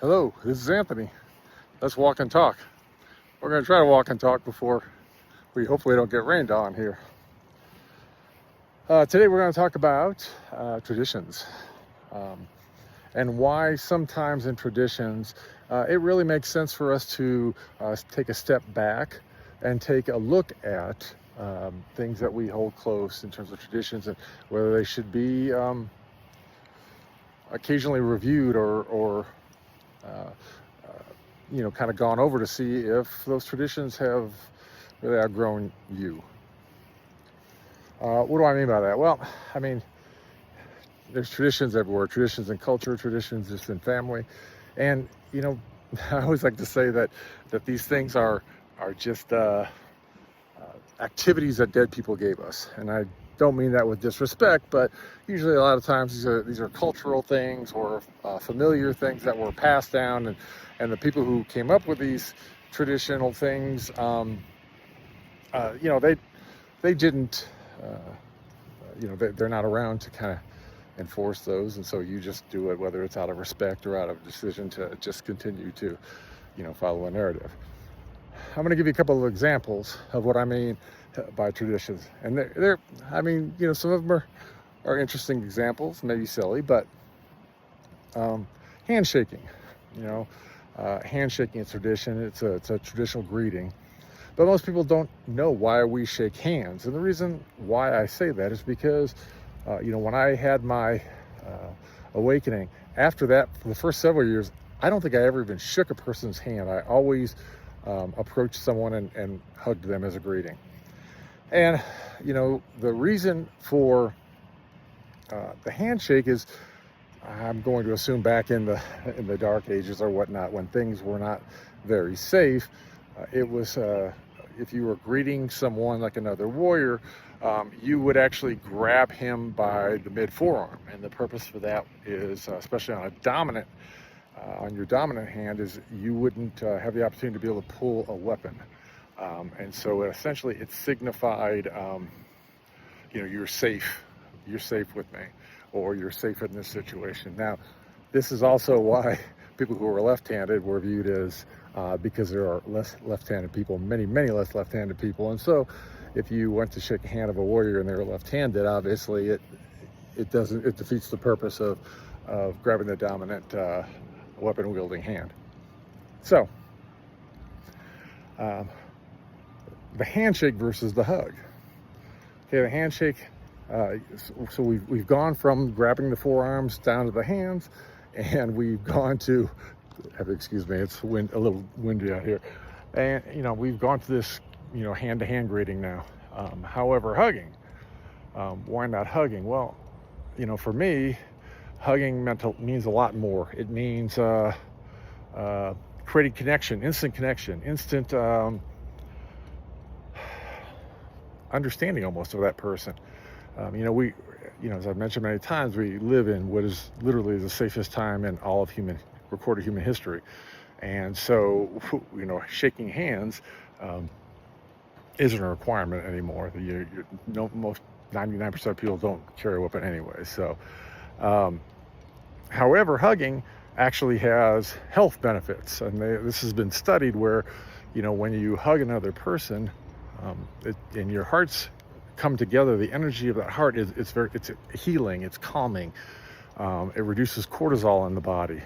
Hello, this is Anthony. Let's walk and talk. We're going to try to walk and talk before we hopefully don't get rained on here. Today we're going to talk about traditions and why sometimes in traditions it really makes sense for us to take a step back and take a look at things that we hold close in terms of traditions and whether they should be occasionally reviewed or kind of gone over to see if those traditions have really outgrown you. What do I mean by that? Well, I mean, there's traditions everywhere, traditions in culture, traditions just in family. And, I always like to say that these things are just activities that dead people gave us. And I don't mean that with disrespect, but usually a lot of times these are cultural things or familiar things that were passed down, and the people who came up with these traditional things, they didn't, they're not around to kind of enforce those, and so you just do it whether it's out of respect or out of decision to just continue to, follow a narrative. I'm going to give you a couple of examples of what I mean by traditions, and some of them are interesting examples, maybe silly, but handshaking. Handshaking is tradition. It's a traditional greeting, but most people don't know why we shake hands. And the reason why I say that is because, when I had my awakening, after that, for the first several years, I don't think I ever even shook a person's hand. I always approached someone and hugged them as a greeting. And, the reason for the handshake is, I'm going to assume back in the dark ages or whatnot, when things were not very safe, it was if you were greeting someone like another warrior, you would actually grab him by the mid forearm, and the purpose for that is, especially on your dominant hand, is you wouldn't have the opportunity to be able to pull a weapon, and so essentially it signified, you're safe with me, or you're safe in this situation. Now, this is also why people who are left-handed were viewed as, because there are less left-handed people, many less left-handed people, and so if you went to shake a hand of a warrior and they were left-handed, obviously it defeats the purpose of grabbing the dominant weapon-wielding hand. So, the handshake versus the hug. Okay, the handshake. So we've gone from grabbing the forearms down to the hands, and we've gone to, excuse me, it's a little windy out here, and we've gone to this hand-to-hand greeting now. However, hugging. Why not hugging? Well, for me, hugging means a lot more. It means creating connection, instant understanding almost of that person. As I've mentioned many times, we live in what is literally the safest time in all of recorded human history. And so, shaking hands isn't a requirement anymore. Most 99% of people don't carry a weapon anyway. So, however, hugging actually has health benefits. And this has been studied where, when you hug another person, and your hearts come together, the energy of that heart it's healing, it's calming, it reduces cortisol in the body,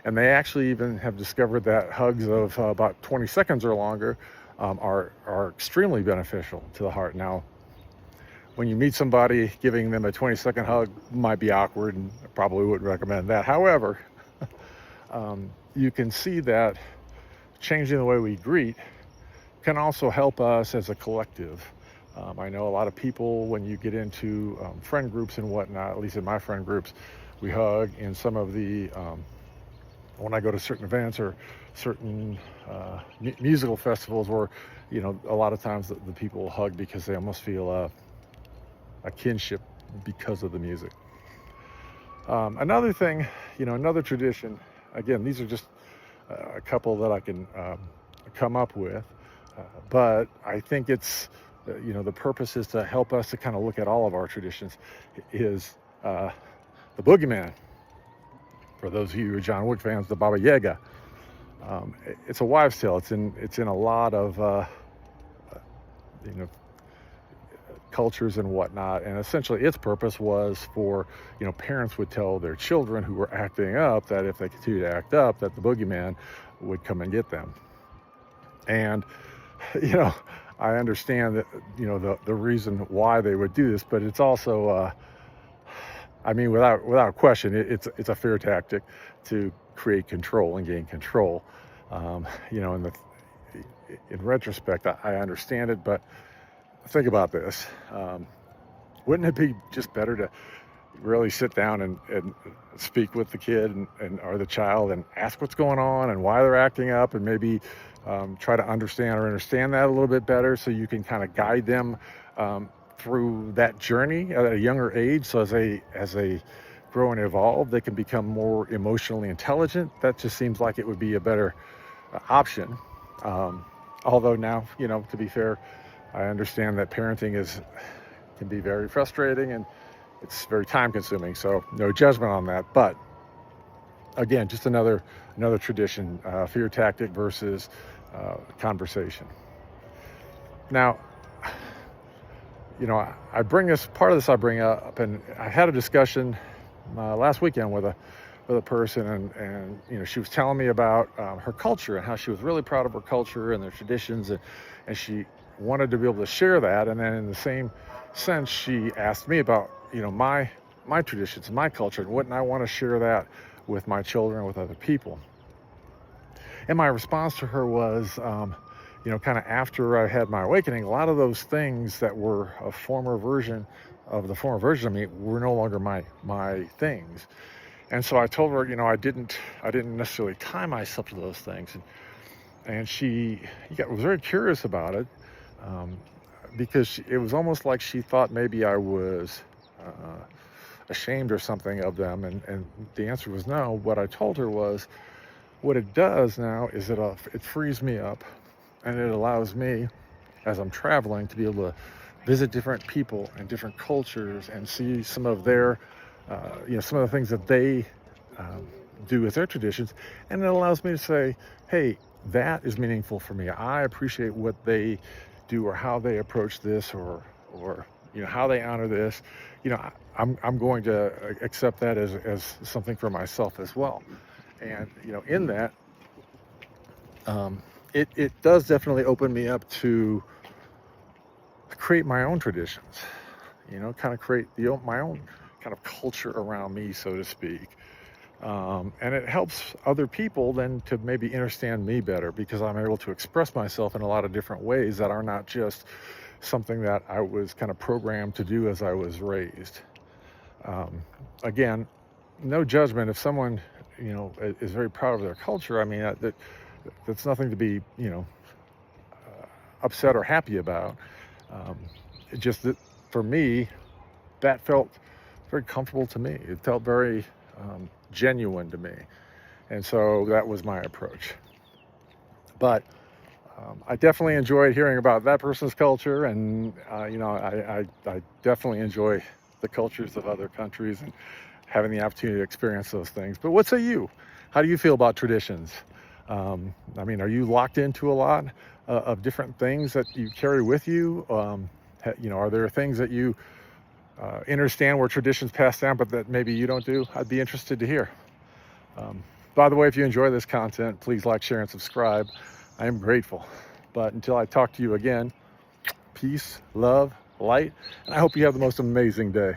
and they actually even have discovered that hugs of about 20 seconds or longer are extremely beneficial to the heart. Now, when you meet somebody, giving them a 20-second hug might be awkward, and I probably wouldn't recommend that. However, you can see that changing the way we greet can also help us as a collective. I know a lot of people, when you get into friend groups and whatnot, at least in my friend groups, we hug. In some of the, when I go to certain events or certain musical festivals where, a lot of times the people hug because they almost feel a kinship because of the music. Another thing, another tradition, again, these are just a couple that I can come up with, but I think it's, the purpose is to help us to kind of look at all of our traditions, is the boogeyman. For those of you who are John Wick fans, the Baba Yaga. It's a wives' tale. It's in a lot of you know, cultures and whatnot. And essentially, its purpose was for, parents would tell their children who were acting up that if they continued to act up, that the boogeyman would come and get them. And I understand that the reason why they would do this, but it's also without question, it's a fear tactic to create control and gain control. In retrospect, I understand it, but think about this. Wouldn't it be just better to really sit down and speak with the kid or the child and ask what's going on and why they're acting up, and maybe try to understand that a little bit better, so you can kind of guide them through that journey at a younger age, so as they grow and evolve, they can become more emotionally intelligent. That just seems like it would be a better option. Although now, to be fair, I understand that parenting can be very frustrating and it's very time consuming, so no judgment on that. But again, just another tradition, fear tactic versus conversation. Now, I bring up, and I had a discussion last weekend with a person, and she was telling me about her culture and how she was really proud of her culture and their traditions, and she wanted to be able to share that. And then in the same sense, she asked me about my traditions, my culture, and wouldn't I want to share that with my children, with other people. And my response to her was, kind of after I had my awakening, a lot of those things that were a former version of me were no longer my things. And so I told her, I didn't necessarily tie myself to those things. And she was very curious about it, because it was almost like she thought maybe I was ashamed or something of them. And the answer was no. What I told her was, what it does now is it frees me up, and it allows me, as I'm traveling, to be able to visit different people and different cultures and see some of their, some of the things that they do with their traditions. And it allows me to say, hey, that is meaningful for me. I appreciate what they do, or how they approach this, or how they honor this. I'm going to accept that as something for myself as well. And in that, it does definitely open me up to create my own traditions, kind of create my own kind of culture around me, so to speak. And it helps other people then to maybe understand me better, because I'm able to express myself in a lot of different ways that are not just something that I was kind of programmed to do as I was raised. Again, no judgment. If someone, is very proud of their culture, that's nothing to be, upset or happy about. It just that for me, that felt very comfortable to me. It felt very genuine to me, and so that was my approach. But I definitely enjoyed hearing about that person's culture, and I definitely enjoy the cultures of other countries and having the opportunity to experience those things. But what say you? How do you feel about traditions? Are you locked into a lot of different things that you carry with you? Are there things that you understand where traditions pass down, but that maybe you don't do? I'd be interested to hear. By the way, if you enjoy this content, please like, share, and subscribe. I am grateful. But until I talk to you again, peace, love, light, and I hope you have the most amazing day.